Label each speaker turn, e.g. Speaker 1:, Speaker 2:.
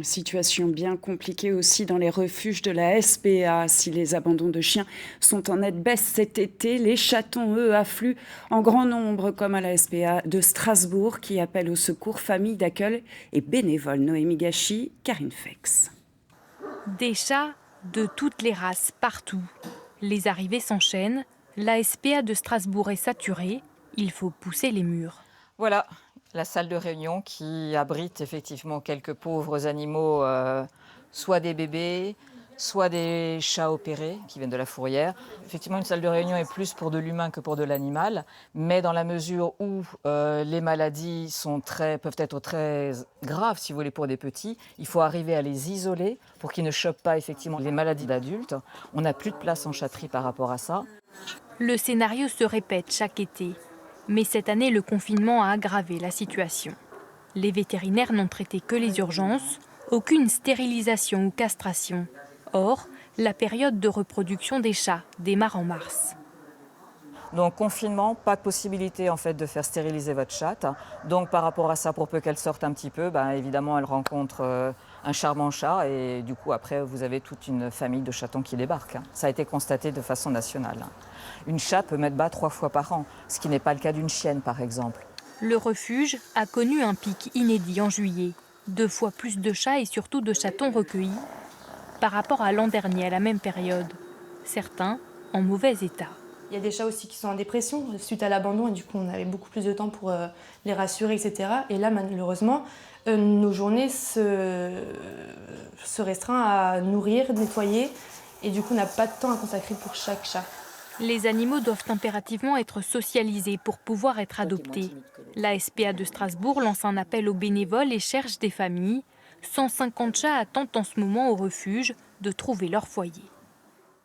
Speaker 1: Situation bien compliquée aussi dans les refuges de la SPA. Si les abandons de chiens sont en nette baisse cet été, les chatons, eux, affluent en grand nombre, comme à la SPA de Strasbourg, qui appelle au secours familles d'accueil et bénévoles. Noémie Gachi, Karine Fex.
Speaker 2: Des chats de toutes les races, partout. Les arrivées s'enchaînent. La SPA de Strasbourg est saturée. Il faut pousser les murs.
Speaker 3: Voilà, la salle de réunion qui abrite effectivement quelques pauvres animaux, soit des bébés, soit des chats opérés qui viennent de la fourrière. Effectivement, une salle de réunion est plus pour de l'humain que pour de l'animal, mais dans la mesure où les maladies peuvent être très graves, si vous voulez, pour des petits, il faut arriver à les isoler pour qu'ils ne chopent pas effectivement les maladies d'adultes. On n'a plus de place en chatterie par rapport à ça.
Speaker 2: Le scénario se répète chaque été. Mais cette année, le confinement a aggravé la situation. Les vétérinaires n'ont traité que les urgences, aucune stérilisation ou castration. Or, la période de reproduction des chats démarre en mars.
Speaker 3: Donc confinement, pas de possibilité en fait de faire stériliser votre chatte. Donc par rapport à ça, pour peu qu'elle sorte un petit peu, évidemment elle rencontre un charmant chat et du coup après vous avez toute une famille de chatons qui débarquent. Ça a été constaté de façon nationale. Une chatte peut mettre bas 3 fois par an, ce qui n'est pas le cas d'une chienne par exemple.
Speaker 2: Le refuge a connu un pic inédit en juillet. 2 fois plus de chats et surtout de chatons recueillis par rapport à l'an dernier à la même période. Certains en mauvais état.
Speaker 4: Il y a des chats aussi qui sont en dépression suite à l'abandon et du coup on avait beaucoup plus de temps pour les rassurer, etc. Et là malheureusement, nos journées se restreignent à nourrir, nettoyer et du coup on n'a pas de temps à consacrer pour chaque chat.
Speaker 2: Les animaux doivent impérativement être socialisés pour pouvoir être adoptés. La SPA de Strasbourg lance un appel aux bénévoles et cherche des familles. 150 chats attendent en ce moment au refuge de trouver leur foyer.